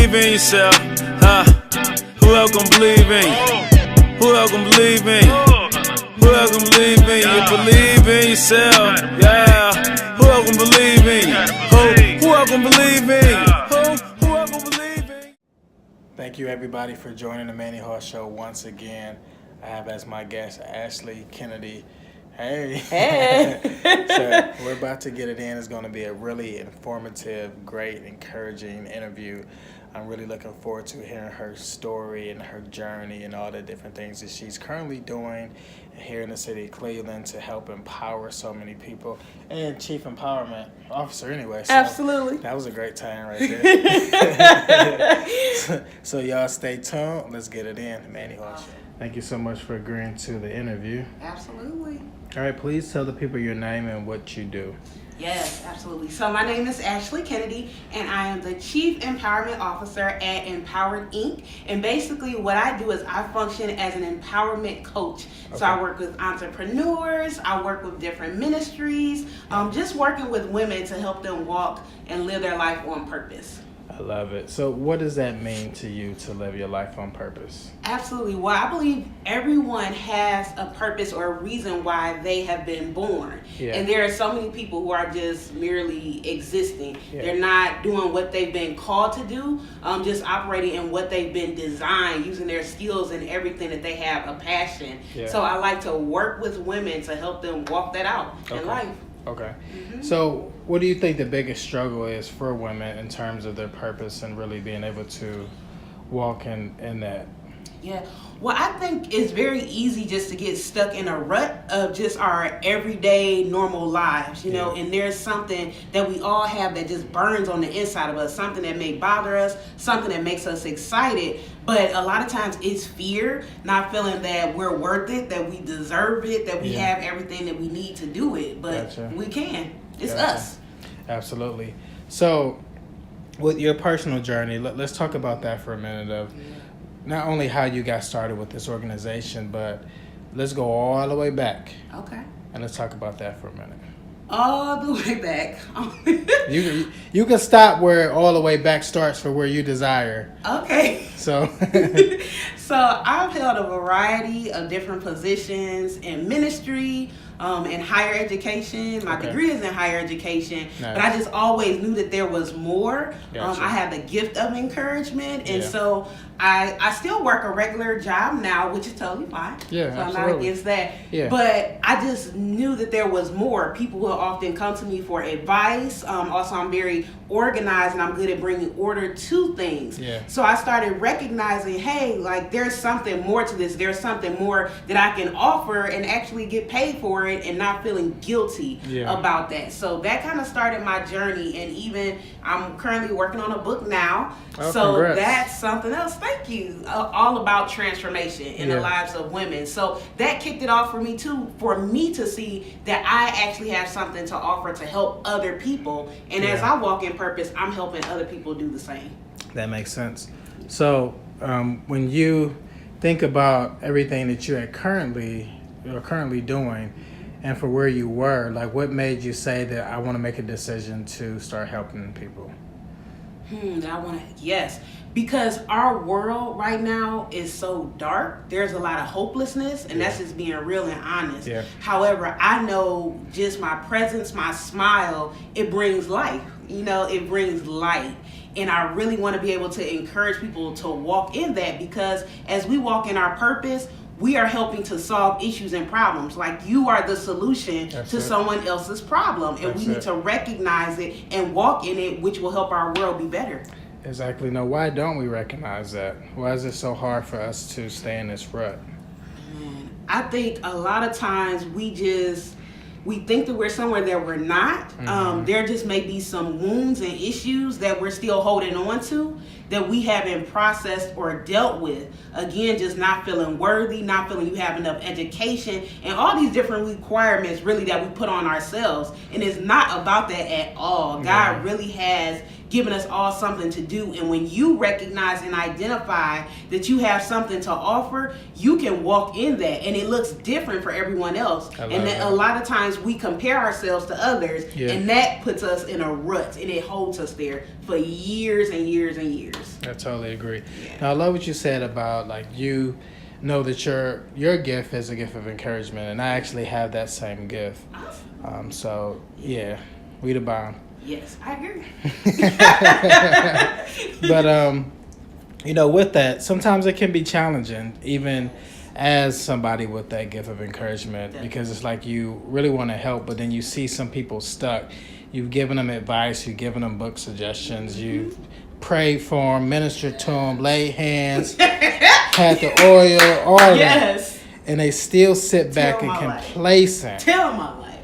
believe in yourself? Who else gon' believe in you? Who else gon' believe in you? Who else gon' believe in you? Believe in yourself, yeah. Who else gon' believe in you? Who else gon' believe in you? Who else gon' believe in you? Thank you everybody for joining the Manny Hall Show once again. I have as my guest Ashleigh Kennedy. Hey. So we're about to get it in. It's going to be a really informative, great, encouraging interview. I'm really looking forward to hearing her story and her journey and all the different things that she's currently doing here in the city of Cleveland to help empower so many people. And Chief Empowerment Officer anyway. So absolutely. That was a great time right there. so y'all stay tuned. Let's get it in. Manny Hall Show. Thank you so much for agreeing to the interview. Absolutely. All right, please tell the people your name and what you do. Yes, absolutely. So my name is Ashleigh Kennedy, and I am the Chief Empowerment Officer at Empowered Inc. And basically what I do is I function as an empowerment coach. Okay. So I work with entrepreneurs, I work with different ministries, just working with women to help them walk and live their life on purpose. I love it. So what does that mean to you to live your life on purpose? Absolutely. Well, I believe everyone has a purpose or a reason why they have been born. Yeah. And there are so many people who are just merely existing. Yeah. They're not doing what they've been called to do, just operating in what they've been designed, using their skills and everything that they have a passion. Yeah. So I like to work with women to help them walk that out in life. Okay. Mm-hmm. So what do you think the biggest struggle is for women in terms of their purpose and really being able to walk in that? Yeah. Well, I think it's very easy just to get stuck in a rut of just our everyday normal lives, you know, and there's something that we all have that just burns on the inside of us, something that may bother us, something that makes us excited. But a lot of times it's fear, not feeling that we're worth it, that we deserve it, that we have everything that we need to do it. But we can. It's us. Absolutely. So with your personal journey, let's talk about that for a minute of not only how you got started with this organization, but let's go all the way back. Okay. And let's talk about that for a minute. All the way back. You can stop where all the way back starts for where you desire. Okay. So So I've held a variety of different positions in ministry, in higher education. My degree is in higher education, but I just always knew that there was more. Gotcha. I have the gift of encouragement, and so I still work a regular job now, which is totally fine. Yeah, so absolutely. I'm not against that. Yeah. But I just knew that there was more. People will often come to me for advice. Also, I'm very organized and I'm good at bringing order to things. Yeah. So I started recognizing, hey, like there's something more to this. There's something more that I can offer and actually get paid for it and not feeling guilty about that. So that kind of started my journey, and even I'm currently working on a book now. Oh, so congrats. That's something else. Thank you. All about transformation in the lives of women. So that kicked it off for me too, for me to see that I actually have something to offer to help other people. And as I walk in purpose, I'm helping other people do the same. That makes sense. So when you think about everything that you're currently doing, and for where you were, like what made you say that I want to make a decision to start helping people? Because our world right now is so dark. There's a lot of hopelessness, and that's just being real and honest. Yeah. However, I know just my presence, my smile, it brings life. You know, it brings light. And I really want to be able to encourage people to walk in that, because as we walk in our purpose, we are helping to solve issues and problems. Like you are the solution to someone else's problem. And we need to recognize it and walk in it, which will help our world be better. Exactly. Now, why don't we recognize that? Why is it so hard for us to stay in this rut? I think a lot of times we think that we're somewhere that we're not. There just may be some wounds and issues that we're still holding on to that we haven't processed or dealt with. Again, just not feeling worthy, not feeling you have enough education, and all these different requirements really that we put on ourselves. And it's not about that at all. God really has giving us all something to do. And when you recognize and identify that you have something to offer, you can walk in that, and it looks different for everyone else. And that a lot of times we compare ourselves to others, and that puts us in a rut, and it holds us there for years and years and years. I totally agree. Now, I love what you said about, like, you know that your gift is a gift of encouragement, and I actually have that same gift. So yeah, we the bomb. Yes, I agree. But you know, with that, sometimes it can be challenging, even as somebody with that gift of encouragement, because it's like you really want to help, but then you see some people stuck. You've given them advice, you've given them book suggestions, you've prayed for them, ministered to them, laid hands, had the oil, all that. And they still sit back and complacent. Tell my life.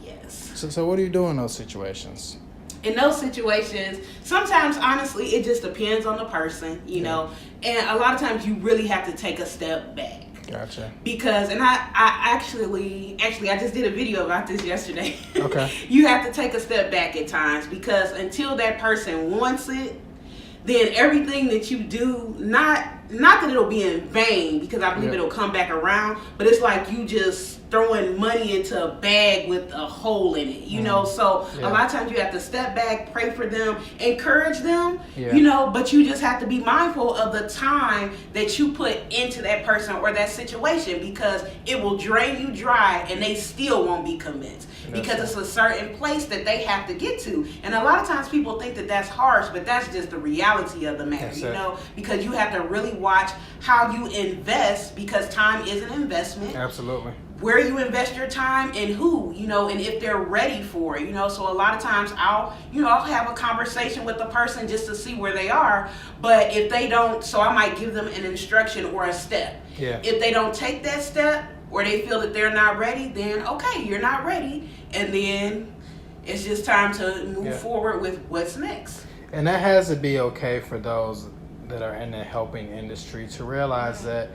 Yes. So what do you do in those situations? In those situations, sometimes, honestly, it just depends on the person, you know. And a lot of times you really have to take a step back. Gotcha. Because, and I actually, I just did a video about this yesterday. Okay. You have to take a step back at times, because until that person wants it, then everything that you do, not that it'll be in vain, because I believe it'll come back around, but it's like you just throwing money into a bag with a hole in it, you know. So a lot of times you have to step back, pray for them, encourage them, you know, but you just have to be mindful of the time that you put into that person or that situation, because it will drain you dry and they still won't be convinced, because it's a certain place that they have to get to. And a lot of times people think that that's harsh, but that's just the reality of the matter, you know, because you have to really watch how you invest, because time is an investment. Absolutely. Where you invest your time and who, you know, and if they're ready for it, you know. So a lot of times I'll have a conversation with the person just to see where they are. But if they don't, so I might give them an instruction or a step. Yeah. If they don't take that step, or they feel that they're not ready, then okay, you're not ready. And then it's just time to move forward with what's next. And that has to be okay for those that are in the helping industry to realize that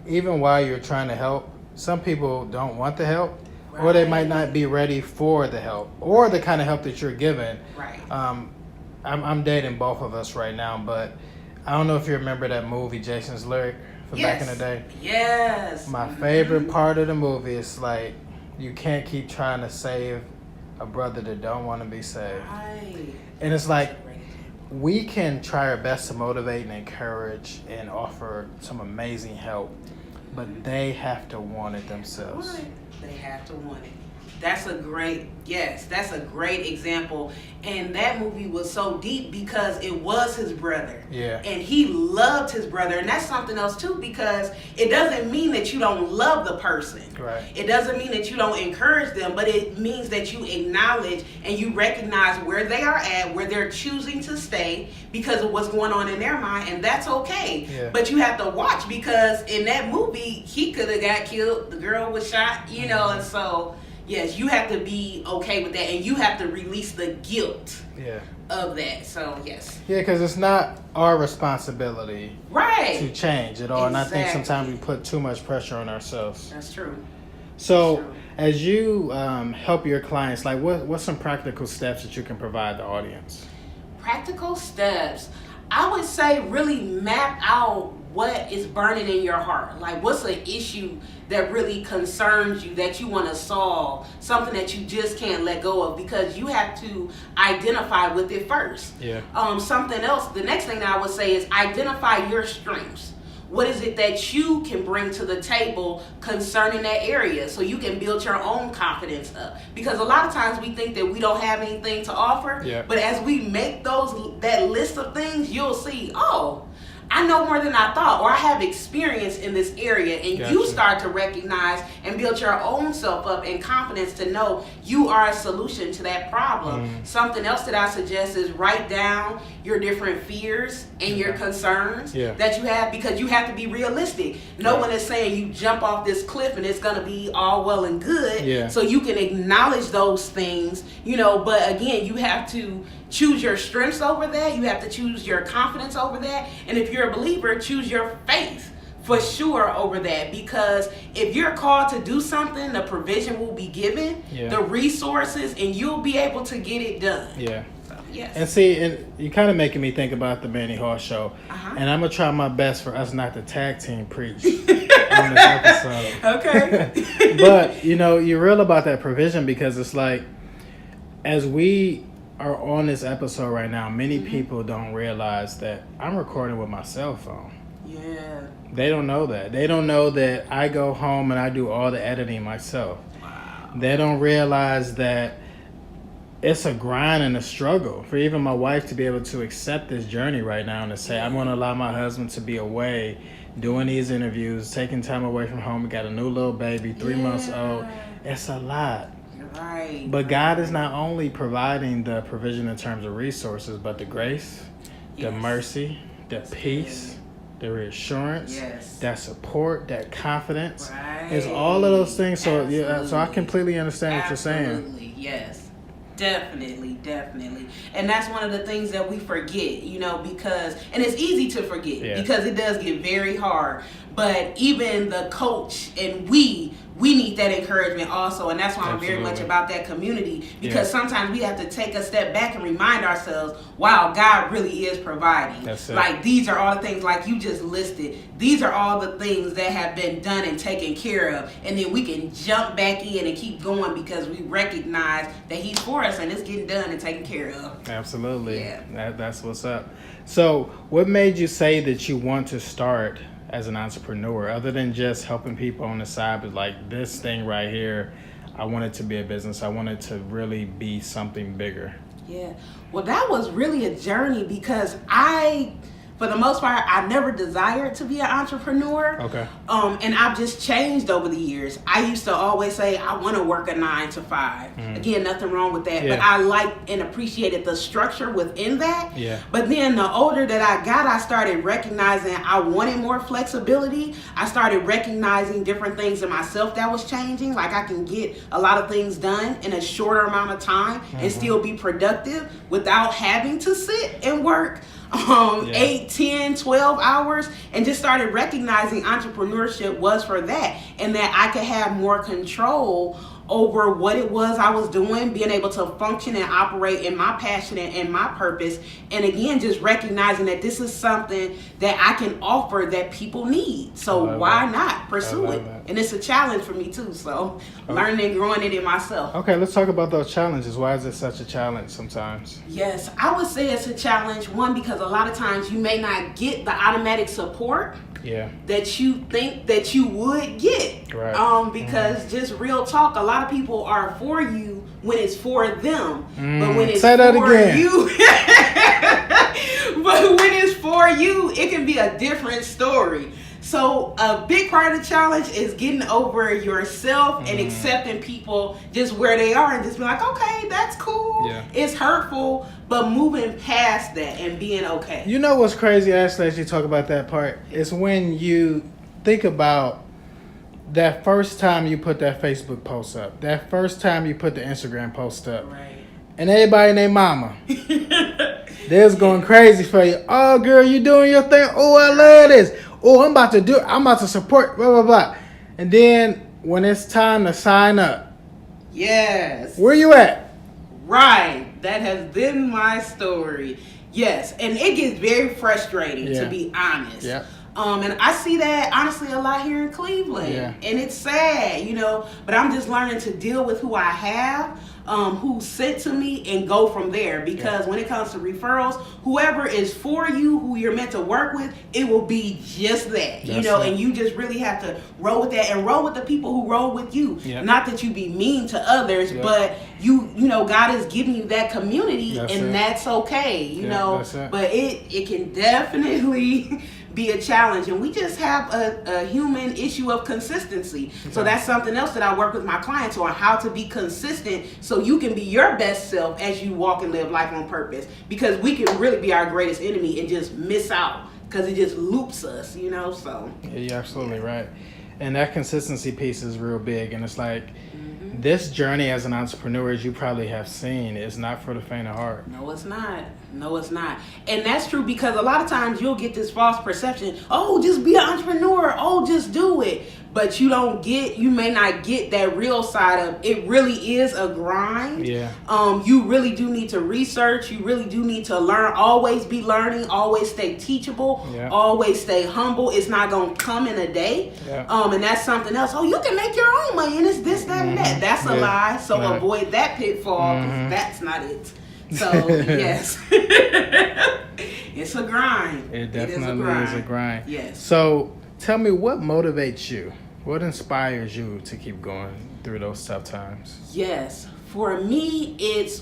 even while you're trying to help, some people don't want the help, or they might not be ready for the help, or the kind of help that you're giving. Right. I'm dating both of us right now, but I don't know if you remember that movie, Jason's Lyric, from back in the day. Yes. My favorite part of the movie is, like, you can't keep trying to save a brother that don't want to be saved. Right. And it's like, we can try our best to motivate and encourage and offer some amazing help, but they have to want it themselves. They have to want it. That's a great example. And that movie was so deep because it was his brother. Yeah. And he loved his brother. And that's something else too, because it doesn't mean that you don't love the person. Right. It doesn't mean that you don't encourage them, but it means that you acknowledge and you recognize where they are at, where they're choosing to stay because of what's going on in their mind, and that's okay. Yeah. But you have to watch, because in that movie, he could have got killed. The girl was shot, you know, and so yes, you have to be okay with that, and you have to release the guilt of that. So, yes. Yeah, because it's not our responsibility to change at all. And I think sometimes we put too much pressure on ourselves. That's true. So, as you help your clients, like what's some practical steps that you can provide the audience? Practical steps. I would say really map out what is burning in your heart. Like, what's an issue that really concerns you, that you want to solve, something that you just can't let go of, because you have to identify with it first. Yeah. Something else, the next thing that I would say is identify your strengths. What is it that you can bring to the table concerning that area, so you can build your own confidence up? Because a lot of times we think that we don't have anything to offer, but as we make that list of things, you'll see, oh, I know more than I thought, or I have experience in this area, and you start to recognize and build your own self up and confidence to know you are a solution to that problem. Something else that I suggest is write down your different fears and your concerns that you have, because you have to be realistic. No one is saying you jump off this cliff and it's going to be all well and good. So you can acknowledge those things, you know, but again, you have to choose your strengths over that. You have to choose your confidence over that. And if you're a believer, choose your faith for sure over that. Because if you're called to do something, the provision will be given, the resources, and you'll be able to get it done. Yes. And see, and you kind of making me think about the Manny Hall show. And I'm going to try my best for us not to tag team preach on this episode. Okay. But, you're real about that provision, because it's like, as we are on this episode right now, many people don't realize that I'm recording with my cell phone. Yeah. They don't know that. They don't know that I go home and I do all the editing myself. Wow. They don't realize that it's a grind and a struggle for even my wife to be able to accept this journey right now and to say, I'm going to allow my husband to be away, doing these interviews, taking time away from home. We got a new little baby, 3 months old. It's a lot. Right. But God is not only providing the provision in terms of resources, but the grace, the mercy, the peace, the reassurance, that support, that confidence. Right. It's all of those things. So so I completely understand what you're saying. Absolutely, yes. Definitely. And that's one of the things that we forget, because, and it's easy to forget because it does get very hard. But even the coach and we need that encouragement also. And that's why I'm very much about that community, because sometimes we have to take a step back and remind ourselves, wow, God really is providing. That's it. Like, these are all the things like you just listed. These are all the things that have been done and taken care of. And then we can jump back in and keep going because we recognize that He's for us and it's getting done and taken care of. Absolutely. Yeah. That's what's up. So what made you say that you want to start as an entrepreneur, other than just helping people on the side, but like this thing right here, I want it to be a business. I want it to really be something bigger? Yeah. Well, that was really a journey, because for the most part, I never desired to be an entrepreneur. Okay. And I've just changed over the years. I used to always say, I want to work a 9 to 5. Again, nothing wrong with that. But I liked and appreciated the structure within that. Yeah. But then the older that I got, I started recognizing I wanted more flexibility. I started recognizing different things in myself that was changing. Like, I can get a lot of things done in a shorter amount of time and still be productive without having to sit and work 8, 10, 12 hours, and just started recognizing entrepreneurship was for that, and that I could have more control over what it was I was doing, being able to function and operate in my passion and my purpose. And again, just recognizing that this is something that I can offer that people need. So why not pursue it? And it's a challenge for me too. So learning and growing it in myself. Okay, let's talk about those challenges. Why is it such a challenge sometimes? Yes, I would say it's a challenge. One, because a lot of times you may not get the automatic support that you think that you would get. Right. Because just real talk, a lot of people are for you when it's for them. But when it's Say that for again. you, but when it's for you, it can be a different story. So a big part of the challenge is getting over yourself and accepting people just where they are and just be like, okay, that's cool. Yeah. It's hurtful, but moving past that and being okay. You know what's crazy, Ashleigh, as you talk about that part, is when you think about that first time you put that Facebook post up, that first time you put the Instagram post up, Right. and everybody and their mama, they're going crazy for you. Oh, girl, you doing your thing? Oh, I love this. Oh, I'm about to support, blah, blah, blah. And then when it's time to sign up, Yes. where you at? Right. That has been my story. Yes. And it gets very frustrating, to be honest. Yeah. And I see that, honestly, a lot here in Cleveland. Yeah. And it's sad, but I'm just learning to deal with who I have, who's sent to me, and go from there. Because when it comes to referrals, whoever is for you, who you're meant to work with, it will be just that, and you just really have to roll with that and roll with the people who roll with you. Yep. Not that you be mean to others, but God is giving you that community, that's okay, That's it. But it can definitely be a challenge, and we just have a human issue of consistency. So that's something else that I work with my clients on, how to be consistent so you can be your best self as you walk and live life on purpose, because we can really be our greatest enemy and just miss out because it just loops us, so You're absolutely right. And that consistency piece is real big, and it's like this journey as an entrepreneur, as you probably have seen, is not for the faint of heart. No, it's not. And that's true, because a lot of times you'll get this false perception, oh, just be an entrepreneur, oh, just do it. but you may not get that real side of it. Really is a grind. Yeah. You really do need to research. You really do need to learn. Always be learning. Always stay teachable. Yeah. Always stay humble. It's not going to come in a day. Yeah. And that's something else. Oh, you can make your own money and it's this, that, and that. That's a lie. So avoid that pitfall because that's not it. So, yes. It's a grind. It definitely is a grind. Yes. So, tell me, what motivates you? What inspires you to keep going through those tough times? Yes. For me, it's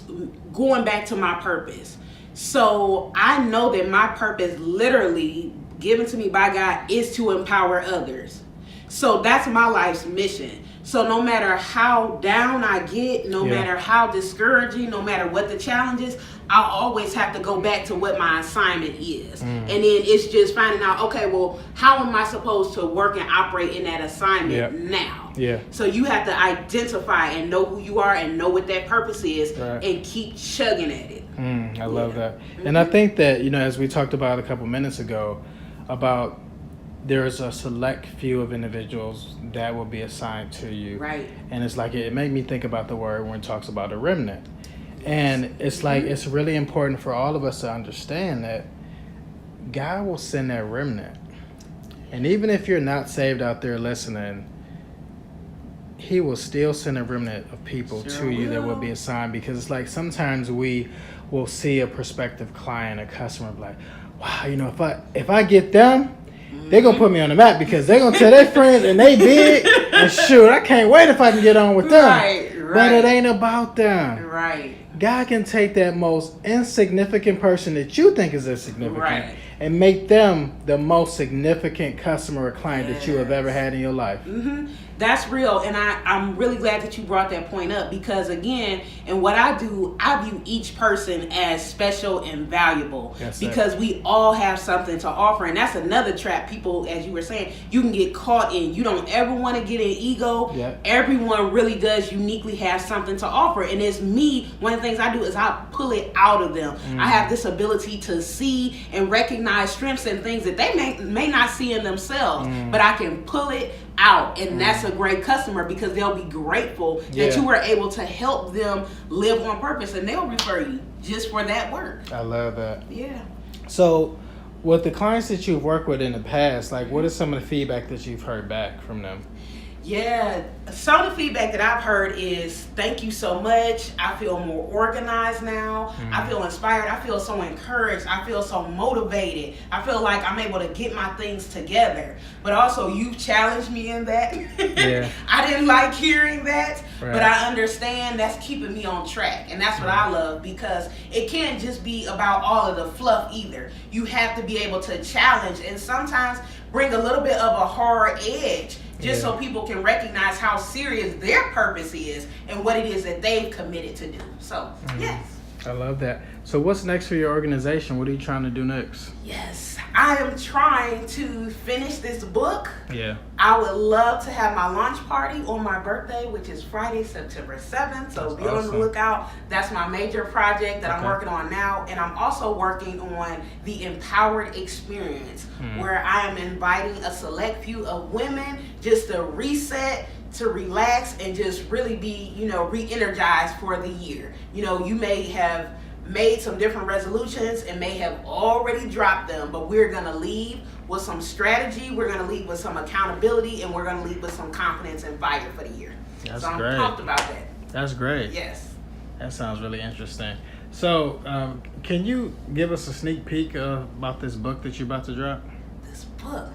going back to my purpose. So, I know that my purpose, literally given to me by God, is to empower others. So, that's my life's mission. So no matter how down I get, no matter how discouraging, no matter what the challenge is, I always have to go back to what my assignment is. And then it's just finding out, okay, well, how am I supposed to work and operate in that assignment now? Yeah. So you have to identify and know who you are and know what that purpose is and keep chugging at it. I love that. And I think that, as we talked about a couple minutes ago, about there's a select few of individuals that will be assigned to you. Right. And it's like, it made me think about the word when it talks about a remnant. And it's like, it's really important for all of us to understand that God will send that remnant. And even if you're not saved out there listening, He will still send a remnant of people to you that will be assigned. Because it's like, sometimes we will see a prospective client, a customer, like, wow, if I get them, they're going to put me on the map because they're going to tell their friends and they big. And shoot, I can't wait if I can get on with them. Right. But it ain't about them. Right. God can take that most insignificant person that you think is insignificant and make them the most significant customer or client that you have ever had in your life. That's real, and I'm really glad that you brought that point up because, again, in what I do, I view each person as special and valuable because we all have something to offer, and that's another trap people, as you were saying, you can get caught in. You don't ever want to get an ego. Everyone really does uniquely have something to offer, and it's me. One of the things I do is I pull it out of them. I have this ability to see and recognize strengths and things that they may not see in themselves, but I can pull it out, and that's a great customer because they'll be grateful that you were able to help them live on purpose, and they'll refer you just for that work. I love that. Yeah. So with the clients that you've worked with in the past, like, what is some of the feedback that you've heard back from them? Yeah, some of the feedback that I've heard is, thank you so much. I feel more organized now. I feel inspired. I feel so encouraged. I feel so motivated. I feel like I'm able to get my things together. But also, you've challenged me in that. I didn't like hearing that, but I understand that's keeping me on track. And that's what I love, because it can't just be about all of the fluff either. You have to be able to challenge and sometimes bring a little bit of a hard edge, just so people can recognize how serious their purpose is and what it is that they've committed to do. So, yes. I love that. So what's next for your organization? What are you trying to do next? Yes, I am trying to finish this book. Yeah. I would love to have my launch party on my birthday, which is Friday, September 7th. So be on the lookout. That's my major project that I'm working on now. And I'm also working on the Empowered Experience, where I am inviting a select few of women just to reset, to relax, and just really be, re-energized for the year. You may have made some different resolutions and may have already dropped them, but we're going to leave with some strategy, we're going to leave with some accountability, and we're going to leave with some confidence and fire for the year. That's so I'm great. pumped about that. That's great. Yes. That sounds really interesting. So can you give us a sneak peek about this book that you're about to drop? This book?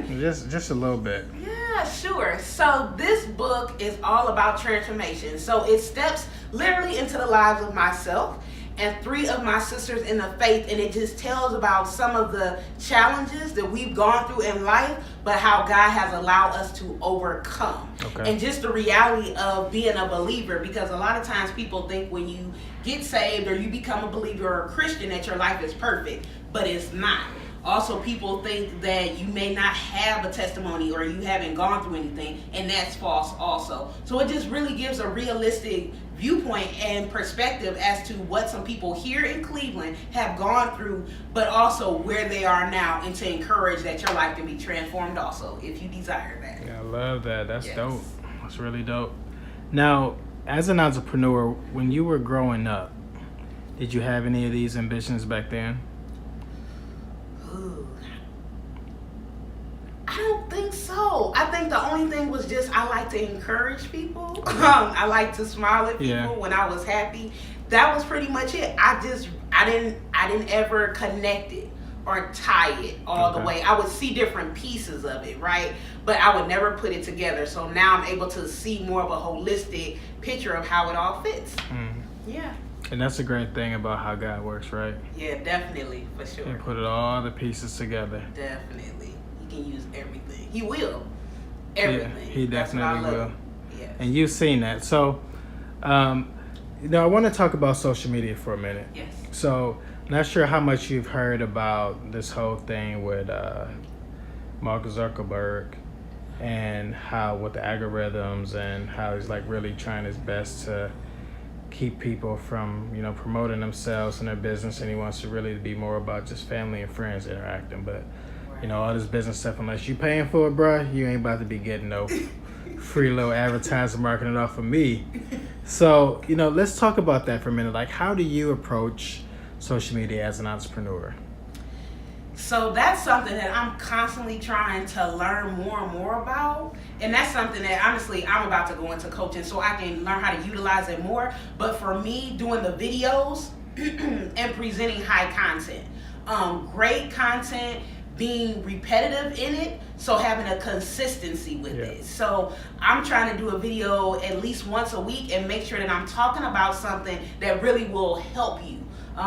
Just a little bit. Yeah, sure. So this book is all about transformation. So it steps literally into the lives of myself and 3 of my sisters in the faith, and it just tells about some of the challenges that we've gone through in life, but how God has allowed us to overcome. And just the reality of being a believer, because a lot of times people think when you get saved or you become a believer or a Christian that your life is perfect, but it's not. Also, people think that you may not have a testimony or you haven't gone through anything, and that's false also. So it just really gives a realistic viewpoint and perspective as to what some people here in Cleveland have gone through, but also where they are now, and to encourage that your life can be transformed also if you desire that. Yeah, I love that. That's dope. That's really dope. Now, as an entrepreneur, when you were growing up, did you have any of these ambitions back then? Ooh. I don't think so. I think the only thing was just I like to encourage people. I like to smile at people when I was happy. That was pretty much it. I didn't ever connect it or tie it all the way. I would see different pieces of it, right? But I would never put it together. So now I'm able to see more of a holistic picture of how it all fits. Yeah. And that's a great thing about how God works, right? Yeah, definitely, for sure. He put all the pieces together. Definitely. He can use everything. He will. Everything. Yeah, he definitely will. Yeah. And you've seen that. So, I want to talk about social media for a minute. Yes. So, not sure how much you've heard about this whole thing with Mark Zuckerberg and how with the algorithms and how he's like really trying his best to keep people from, promoting themselves and their business, and he wants to really be more about just family and friends interacting. But, all this business stuff, unless you paying for it, bruh, you ain't about to be getting no free little advertising marketing off of me. So, let's talk about that for a minute. Like, how do you approach social media as an entrepreneur? So that's something that I'm constantly trying to learn more and more about. And that's something that honestly I'm about to go into coaching so I can learn how to utilize it more. But for me, doing the videos and presenting high content, great content, being repetitive in it, so having a consistency with it. So I'm trying to do a video at least once a week and make sure that I'm talking about something that really will help you.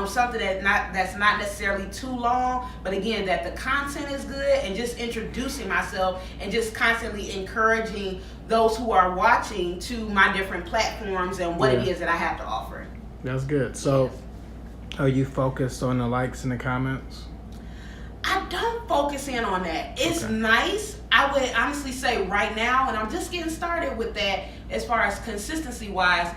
Something that's not necessarily too long, but again, that the content is good, and just introducing myself and just constantly encouraging those who are watching to my different platforms and what it is that I have to offer. That's good. So are you focused on the likes and the comments? I don't focus in on that. It's nice. I would honestly say right now, and I'm just getting started with that as far as consistency wise,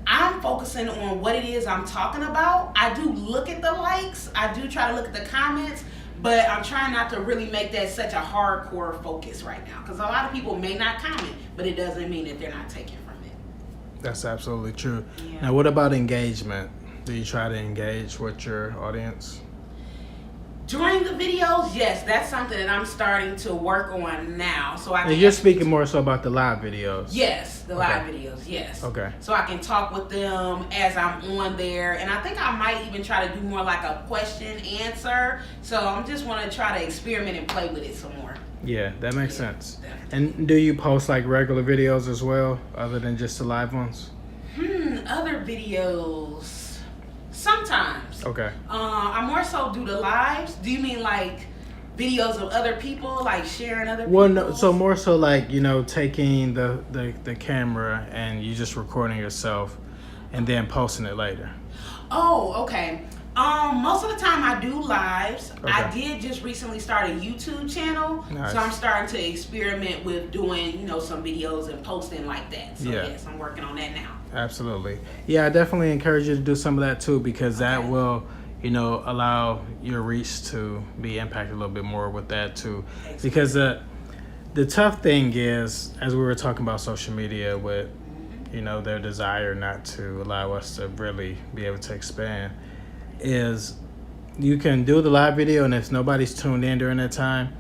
I'm focusing on what it is I'm talking about. I do look at the likes. I do try to look at the comments, but I'm trying not to really make that such a hardcore focus right now, because a lot of people may not comment, but it doesn't mean that they're not taking from it. That's absolutely true. Yeah. Now, what about engagement? Do you try to engage with your audience? During the videos, yes, that's something that I'm starting to work on now. So I can. And you're speaking more so about the live videos. Yes, the live videos, yes. Okay. So I can talk with them as I'm on there, and I think I might even try to do more like a question answer. So I'm just want to try to experiment and play with it some more. Yeah, that makes sense. Definitely. And do you post like regular videos as well, other than just the live ones? Other videos. Sometimes. Okay. I more so do the lives. Do you mean like videos of other people, like sharing other people? Well, no, so more so like, taking the camera and you just recording yourself and then posting it later. Oh, okay. Most of the time I do lives. Okay. I did just recently start a YouTube channel. Nice. So I'm starting to experiment with doing, some videos and posting like that. So yes, I'm working on that now. Absolutely. Yeah, I definitely encourage you to do some of that too, because that will, allow your reach to be impacted a little bit more with that too. Exactly. Because the tough thing is, as we were talking about social media with, their desire not to allow us to really be able to expand, is you can do the live video, and if nobody's tuned in during that time,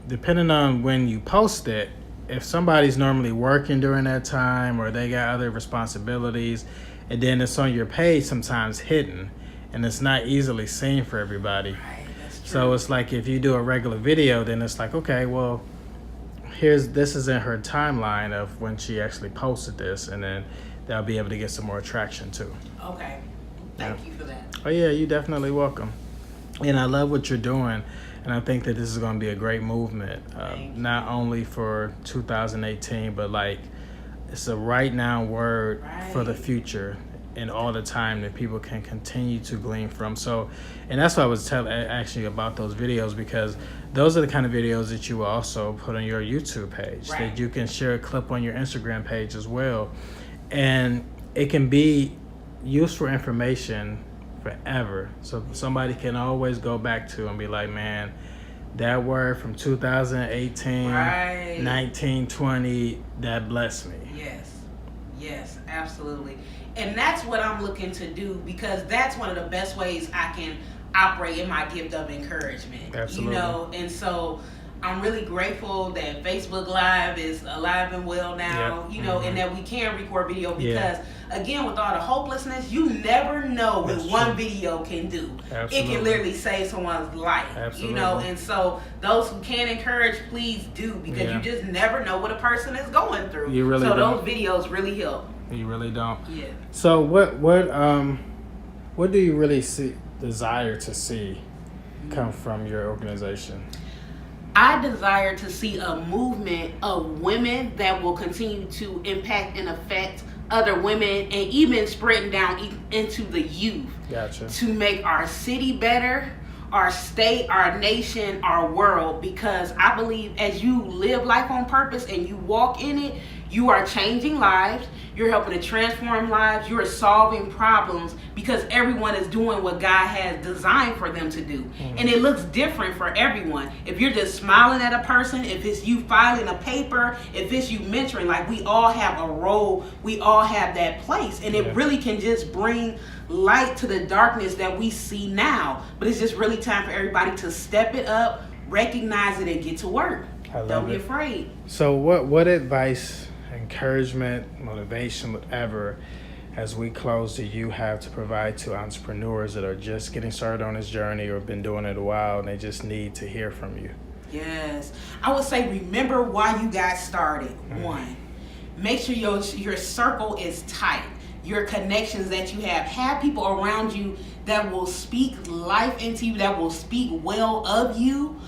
depending on when you post it, if somebody's normally working during that time or they got other responsibilities, and then it's on your page sometimes hidden and it's not easily seen for everybody. Right, that's true. So it's like if you do a regular video, then it's like, okay, well, this is in her timeline of when she actually posted this, and then they'll be able to get some more traction too. Okay. Thank you for that. Oh yeah, you're definitely welcome. And I love what you're doing. And I think that this is going to be a great movement, not only for 2018, but like it's a right now word for the future and all the time that people can continue to glean from. So, and that's why I was asking you about those videos, because those are the kind of videos that you will also put on your YouTube page, that you can share a clip on your Instagram page as well. And it can be useful information forever. So somebody can always go back to and be like, man, that word from 2018, right. 1920, that blessed me. Yes, absolutely. And that's what I'm looking to do, because that's one of the best ways I can operate in my gift of encouragement. Absolutely. You know, and so I'm really grateful that Facebook Live is alive and well now, you know, and that we can record video, because again, with all the hopelessness, you never know what one video can do. Absolutely. It can literally save someone's life. Absolutely. You know, and so those who can encourage, please do, because you just never know what a person is going through. You really so don't. Those videos really help. You really don't. Yeah. So what do you really desire to see come from your organization? I desire to see a movement of women that will continue to impact and affect other women, and even spreading down into the youth. Gotcha. To make our city better, our state, our nation, our world, because I believe as you live life on purpose and you walk in it, you are changing lives, you're helping to transform lives, you're solving problems, because everyone is doing what God has designed for them to do. Mm-hmm. And it looks different for everyone. If you're just smiling at a person, if it's you filing a paper, if it's you mentoring, like, we all have a role, we all have that place. And it really can just bring light to the darkness that we see now. But it's just really time for everybody to step it up, recognize it, and get to work. Don't be afraid. So what advice, encouragement, motivation, whatever, as we close, do you have to provide to entrepreneurs that are just getting started on this journey or been doing it a while and they just need to hear from you? Yes. I would say, remember why you got started. One, make sure your circle is tight. Your connections that you have people around you that will speak life into you, that will speak well of you,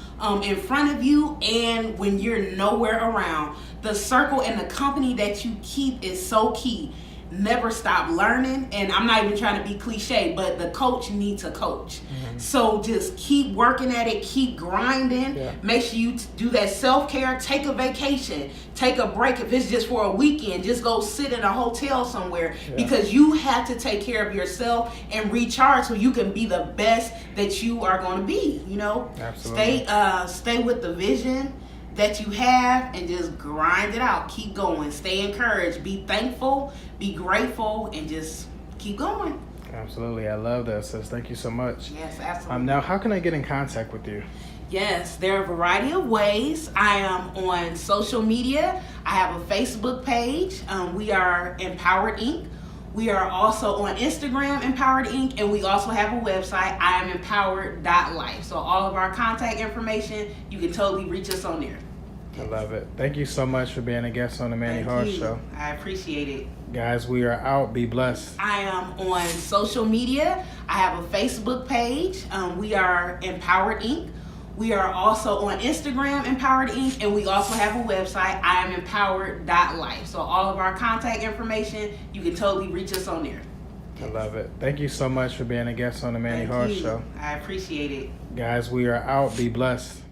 in front of you, and when you're nowhere around. The circle and the company that you keep is so key. Never stop learning, and I'm not even trying to be cliche, but the coach needs a coach. So just keep working at it, keep grinding. Make sure you do that self-care. Take a vacation, take a break. If it's just for a weekend, just go sit in a hotel somewhere, because you have to take care of yourself and recharge so you can be the best that you are going to be. You know, stay with the vision that you have and just grind it out. Keep going. Stay encouraged. Be thankful. Be grateful, and just keep going. Absolutely. I love that, sis. Thank you so much. Yes, absolutely. Now, how can I get in contact with you? Yes, there are a variety of ways. I am on social media. I have a Facebook page. We are Empowered Inc. We are also on Instagram, Empowered Inc., and we also have a website, IamEmpowered.life. So all of our contact information, you can totally reach us on there. I love it. Thank you so much for being a guest on the Manny Hart Show. I appreciate it. Guys, we are out. Be blessed. I am on social media. I have a Facebook page. We are Empowered Inc. We are also on Instagram, Empowered Inc., and we also have a website, IamEmpowered.life. So all of our contact information, you can totally reach us on there. I love it. Thank you so much for being a guest on the Manny Hart Show. I appreciate it. Guys, we are out. Be blessed.